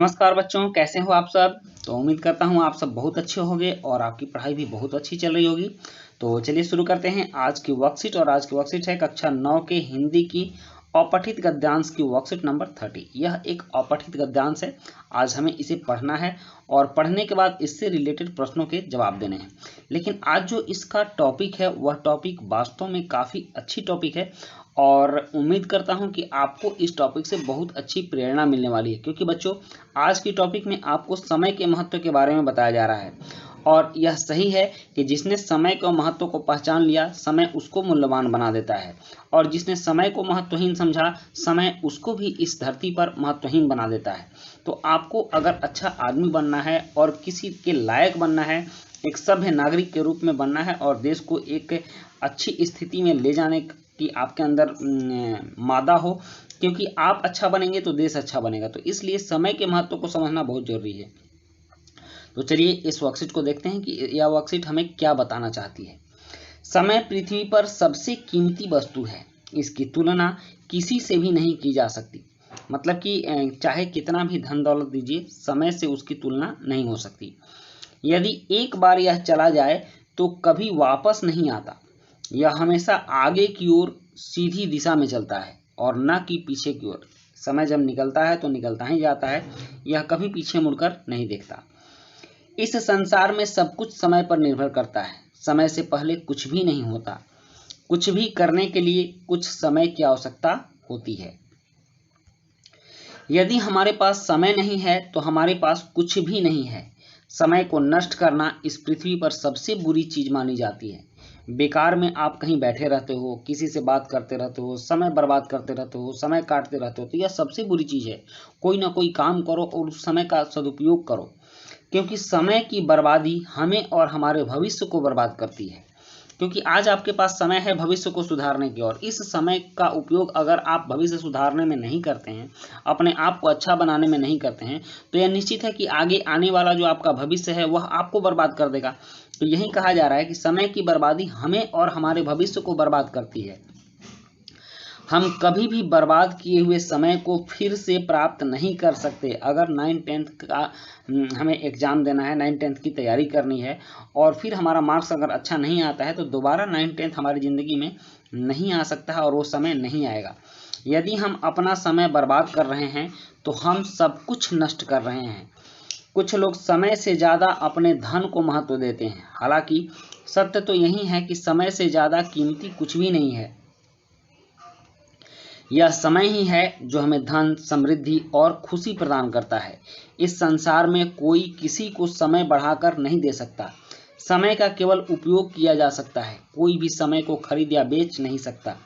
नमस्कार बच्चों, कैसे हो आप सब। तो उम्मीद करता हूँ आप सब बहुत अच्छे होंगे और आपकी पढ़ाई भी बहुत अच्छी चल रही होगी। तो चलिए शुरू करते हैं आज की वर्कशीट। और आज की वर्कशीट है कक्षा 9 के हिंदी की अपठित गद्यांश की वर्कशीट नंबर 30। यह एक अपठित गद्यांश है। आज हमें इसे पढ़ना है और पढ़ने के बाद इससे रिलेटेड प्रश्नों के जवाब देने हैं। लेकिन आज जो इसका टॉपिक है वह टॉपिक वास्तव में काफ़ी अच्छी टॉपिक है और उम्मीद करता हूं कि आपको इस टॉपिक से बहुत अच्छी प्रेरणा मिलने वाली है, क्योंकि बच्चों आज की टॉपिक में आपको समय के महत्व के बारे में बताया जा रहा है। और यह सही है कि जिसने समय के महत्व को पहचान लिया, समय उसको मूल्यवान बना देता है, और जिसने समय को महत्वहीन समझा, समय उसको भी इस धरती पर महत्वहीन बना देता है। तो आपको अगर अच्छा आदमी बनना है और किसी के लायक बनना है, एक सभ्य नागरिक के रूप में बनना है और देश को एक अच्छी स्थिति में ले जाने की आपके अंदर मादा हो, क्योंकि आप अच्छा बनेंगे तो देश अच्छा बनेगा। तो इसलिए समय के महत्व को समझना बहुत जरूरी है। तो चलिए इस वर्कशीट को देखते हैं कि यह वर्कशीट हमें क्या बताना चाहती है। समय पृथ्वी पर सबसे कीमती वस्तु है, इसकी तुलना किसी से भी नहीं की जा सकती। मतलब कि चाहे कितना भी धन दौलत दीजिए, समय से उसकी तुलना नहीं हो सकती। यदि एक बार यह चला जाए तो कभी वापस नहीं आता। यह हमेशा आगे की ओर सीधी दिशा में चलता है और न कि पीछे की ओर। समय जब निकलता है तो निकलता ही जाता है, यह कभी पीछे मुड़कर नहीं देखता। इस संसार में सब कुछ समय पर निर्भर करता है। समय से पहले कुछ भी नहीं होता। कुछ भी करने के लिए कुछ समय की आवश्यकता होती है। यदि हमारे पास समय नहीं है तो हमारे पास कुछ भी नहीं है। समय को नष्ट करना इस पृथ्वी पर सबसे बुरी चीज मानी जाती है। बेकार में आप कहीं बैठे रहते हो, किसी से बात करते रहते हो, समय बर्बाद करते रहते हो, समय काटते रहते हो, तो यह सबसे बुरी चीज है। कोई ना कोई काम करो और उस समय का सदुपयोग करो, क्योंकि समय की बर्बादी हमें और हमारे भविष्य को बर्बाद करती है। क्योंकि आज आपके पास समय है भविष्य को सुधारने की, और इस समय का उपयोग अगर आप भविष्य सुधारने में नहीं करते हैं, अपने आप को अच्छा बनाने में नहीं करते हैं, तो यह निश्चित है कि आगे आने वाला जो आपका भविष्य है वह आपको बर्बाद कर देगा। तो यही कहा जा रहा है कि समय की बर्बादी हमें और हमारे भविष्य को बर्बाद करती है। हम कभी भी बर्बाद किए हुए समय को फिर से प्राप्त नहीं कर सकते। अगर 9-10 का हमें एग्ज़ाम देना है, 9-10 की तैयारी करनी है, और फिर हमारा मार्क्स अगर अच्छा नहीं आता है तो दोबारा 9-10 हमारी ज़िंदगी में नहीं आ सकता है और वो समय नहीं आएगा। यदि हम अपना समय बर्बाद कर रहे हैं तो हम सब कुछ नष्ट कर रहे हैं। कुछ लोग समय से ज़्यादा अपने धन को महत्व देते हैं। हालांकि सत्य तो यही है कि समय से ज़्यादा कीमती कुछ भी नहीं है। यह समय ही है जो हमें धन, समृद्धि और खुशी प्रदान करता है। इस संसार में कोई किसी को समय बढ़ाकर नहीं दे सकता। समय का केवल उपयोग किया जा सकता है, कोई भी समय को खरीद या बेच नहीं सकता।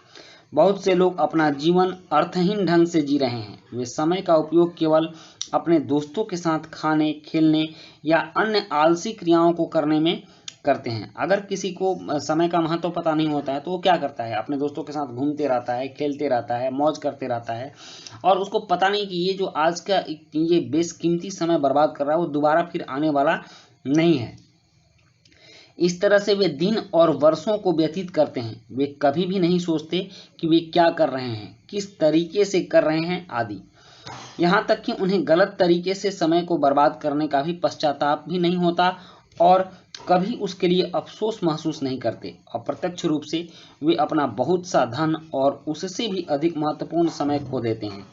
बहुत से लोग अपना जीवन अर्थहीन ढंग से जी रहे हैं। वे समय का उपयोग केवल अपने दोस्तों के साथ खाने, खेलने या अन्य आलसी क्रियाओं को करने में करते हैं। अगर किसी को समय का महत्व पता नहीं होता है तो वो क्या करता है, अपने दोस्तों के साथ घूमते रहता है, खेलते रहता है, मौज करते रहता है, और उसको पता नहीं कि ये जो आज का ये बेशकीमती समय बर्बाद कर रहा है वो दोबारा फिर आने वाला नहीं है। इस तरह से वे दिन और वर्षों को व्यतीत करते हैं। वे कभी भी नहीं सोचते कि वे क्या कर रहे हैं, किस तरीके से कर रहे हैं आदि। यहाँ तक कि उन्हें गलत तरीके से समय को बर्बाद करने का भी पश्चाताप भी नहीं होता और कभी उसके लिए अफसोस महसूस नहीं करते। अप्रत्यक्ष रूप से वे अपना बहुत सा धन और उससे भी अधिक महत्वपूर्ण समय खो देते हैं,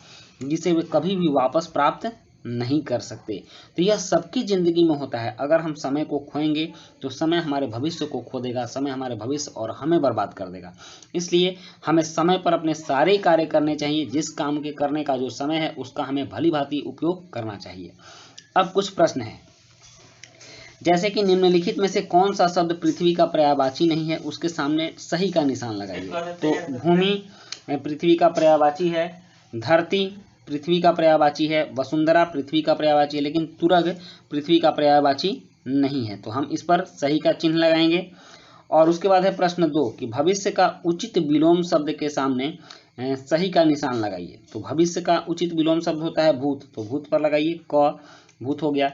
जिसे वे कभी भी वापस प्राप्त नहीं कर सकते। तो यह सबकी जिंदगी में होता है। अगर हम समय को खोएंगे तो समय हमारे भविष्य को खो देगा, समय हमारे भविष्य और हमें बर्बाद कर देगा। इसलिए हमें समय पर अपने सारे कार्य करने चाहिए। जिस काम के करने का जो समय है उसका हमें भली भांति उपयोग करना चाहिए। अब कुछ प्रश्न है, जैसे कि निम्नलिखित में से कौन सा शब्द पृथ्वी का पर्यायवाची नहीं है, उसके सामने सही का निशान लगाइए। तो भूमि पृथ्वी का पर्यायवाची है, धरती पृथ्वी का पर्यायवाची है, वसुंधरा पृथ्वी का पर्यायवाची है, लेकिन तुरग पृथ्वी का पर्यायवाची नहीं है। तो हम इस पर सही का चिन्ह लगाएंगे। और उसके बाद है प्रश्न 2 कि भविष्य का उचित विलोम शब्द के सामने सही का निशान लगाइए। तो भविष्य का उचित विलोम शब्द होता है भूत, तो भूत पर लगाइए, क भूत हो गया।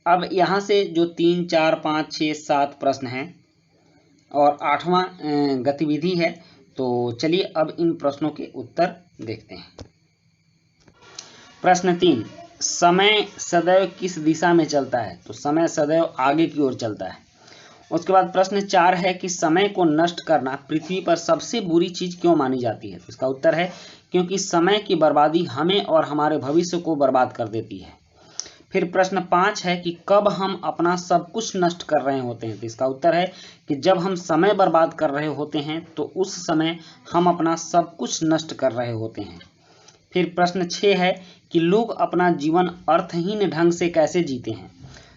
अब यहाँ से जो 3, 4, 5, 6, 7 प्रश्न हैं और 8वां गतिविधि है, तो चलिए अब इन प्रश्नों के उत्तर देखते हैं। प्रश्न 3, समय सदैव किस दिशा में चलता है? तो समय सदैव आगे की ओर चलता है। उसके बाद प्रश्न 4 है कि समय को नष्ट करना पृथ्वी पर सबसे बुरी चीज क्यों मानी जाती है? तो इसका उत्तर है क्योंकि समय की बर्बादी हमें और हमारे भविष्य को बर्बाद कर देती है। फिर प्रश्न 5 है कि कब हम अपना सब कुछ नष्ट कर रहे होते हैं? तो इसका उत्तर है कि जब हम समय बर्बाद कर रहे होते हैं तो उस समय हम अपना सब कुछ नष्ट कर रहे होते हैं। फिर प्रश्न 6 है कि लोग अपना जीवन अर्थहीन ढंग से कैसे जीते हैं?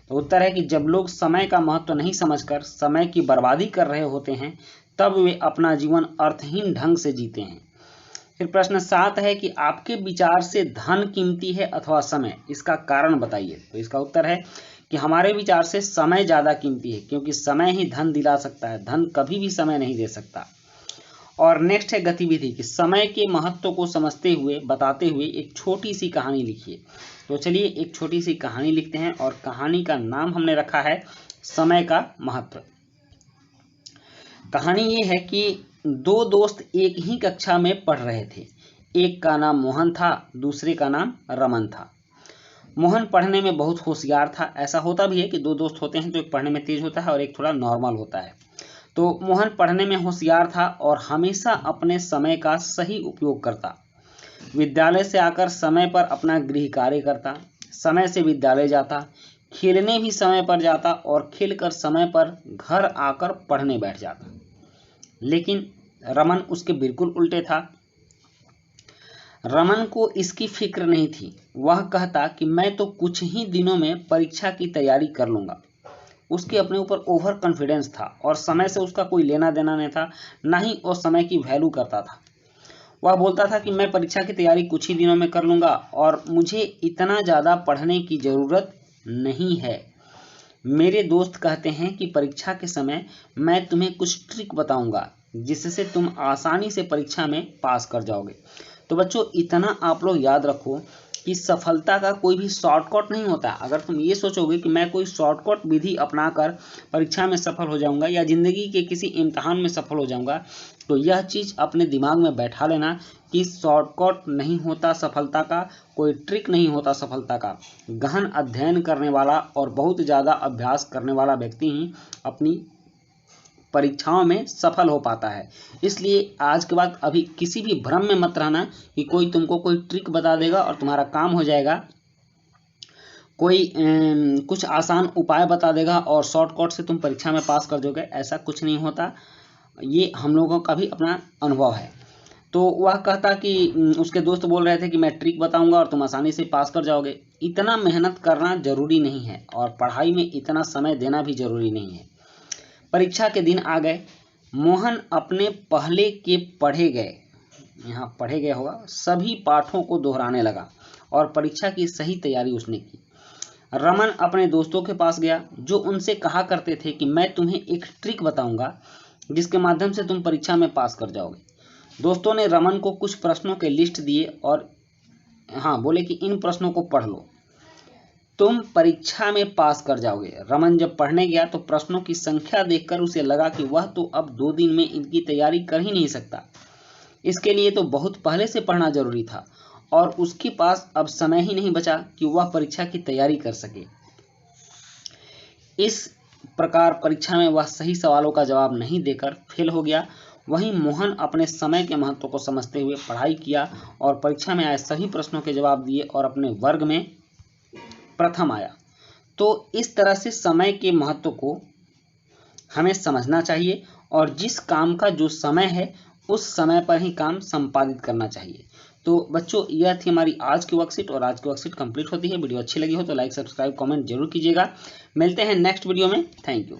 तो उत्तर है कि जब लोग समय का महत्व नहीं समझकर समय की बर्बादी कर रहे होते हैं तब वे अपना जीवन अर्थहीन ढंग से जीते हैं। फिर प्रश्न 7 है कि आपके विचार से धन कीमती है अथवा समय? इसका कारण बताइए। तो इसका उत्तर है कि हमारे विचार से समय ज़्यादा कीमती है क्योंकि समय ही धन दिला सकता है, धन कभी भी समय नहीं दे सकता। और नेक्स्ट है गतिविधि कि समय के महत्व को समझते हुए बताते हुए एक छोटी सी कहानी लिखिए। तो चलिए एक छोटी सी कहानी लिखते हैं और कहानी का नाम हमने रखा है समय का महत्व। कहानी ये है कि दो दोस्त एक ही कक्षा में पढ़ रहे थे। एक का नाम मोहन था, दूसरे का नाम रमन था। मोहन पढ़ने में बहुत होशियार था। ऐसा होता भी है कि दो दोस्त होते हैं तो एक पढ़ने में तेज होता है और एक थोड़ा नॉर्मल होता है। तो मोहन पढ़ने में होशियार था और हमेशा अपने समय का सही उपयोग करता। विद्यालय से आकर समय पर अपना गृह कार्य करता, समय से विद्यालय जाता, खेलने भी समय पर जाता और खेलकर समय पर घर आकर पढ़ने बैठ जाता। लेकिन रमन उसके बिल्कुल उल्टे था। रमन को इसकी फिक्र नहीं थी। वह कहता कि मैं तो कुछ ही दिनों में परीक्षा की तैयारी कर लूँगा। उसके अपने ऊपर ओवर कॉन्फिडेंस था और समय से उसका कोई लेना देना नहीं था, ना ही वो समय की वैल्यू करता था। वह बोलता था कि मैं परीक्षा की तैयारी कुछ ही दिनों में कर लूँगा और मुझे इतना ज़्यादा पढ़ने की ज़रूरत नहीं है। मेरे दोस्त कहते हैं कि परीक्षा के समय मैं तुम्हें कुछ ट्रिक बताऊंगा जिससे तुम आसानी से परीक्षा में पास कर जाओगे। तो बच्चों इतना आप लोग याद रखो कि सफलता का कोई भी शॉर्टकट नहीं होता। अगर तुम ये सोचोगे कि मैं कोई शॉर्टकट विधि अपनाकर परीक्षा में सफल हो जाऊंगा या जिंदगी के किसी इम्तिहान में सफल हो जाऊंगा, तो यह चीज़ अपने दिमाग में बैठा लेना कि शॉर्टकट नहीं होता सफलता का, कोई ट्रिक नहीं होता सफलता का। गहन अध्ययन करने वाला और बहुत ज़्यादा अभ्यास करने वाला व्यक्ति ही अपनी परीक्षाओं में सफल हो पाता है। इसलिए आज के बाद अभी किसी भी भ्रम में मत रहना कि कोई तुमको कोई ट्रिक बता देगा और तुम्हारा काम हो जाएगा, कोई कुछ आसान उपाय बता देगा और शॉर्टकट से तुम परीक्षा में पास कर दोगे। ऐसा कुछ नहीं होता। ये हम लोगों का भी अपना अनुभव है। तो वह कहता कि उसके दोस्त बोल रहे थे कि मैं ट्रिक बताऊंगा और तुम आसानी से पास कर जाओगे। इतना मेहनत करना जरूरी नहीं है और पढ़ाई में इतना समय देना भी जरूरी नहीं है। परीक्षा के दिन आ गए। मोहन अपने पहले के पढ़े गए होगा सभी पाठों को दोहराने लगा और परीक्षा की सही तैयारी उसने की। रमन अपने दोस्तों के पास गया जो उनसे कहा करते थे कि मैं तुम्हें एक ट्रिक बताऊंगा जिसके माध्यम से तुम परीक्षा में पास कर जाओगे। दोस्तों ने रमन को कुछ प्रश्नों के लिस्ट दिए और बोले कि इन प्रश्नों को पढ़ लो, तुम परीक्षा में पास कर जाओगे। रमन जब पढ़ने गया तो प्रश्नों की संख्या देखकर उसे लगा कि वह तो अब 2 दिन में इनकी तैयारी कर ही नहीं सकता। इसके लिए तो बहुत पहले से पढ़ना जरूरी था और उसके पास अब समय ही नहीं बचा कि वह परीक्षा की तैयारी कर सके। इस प्रकार परीक्षा में वह सही सवालों का जवाब नहीं देकर फेल हो गया। वहीं मोहन अपने समय के महत्व को समझते हुए पढ़ाई किया और परीक्षा में आए सभी प्रश्नों के जवाब दिए और अपने वर्ग में प्रथम आया। तो इस तरह से समय के महत्व को हमें समझना चाहिए और जिस काम का जो समय है उस समय पर ही काम संपादित करना चाहिए। तो बच्चों यह थी हमारी आज की वर्कशीट और आज की वर्कशीट कंप्लीट होती है। वीडियो अच्छी लगी हो तो लाइक सब्सक्राइब कमेंट जरूर कीजिएगा। मिलते हैं नेक्स्ट वीडियो में। Thank you.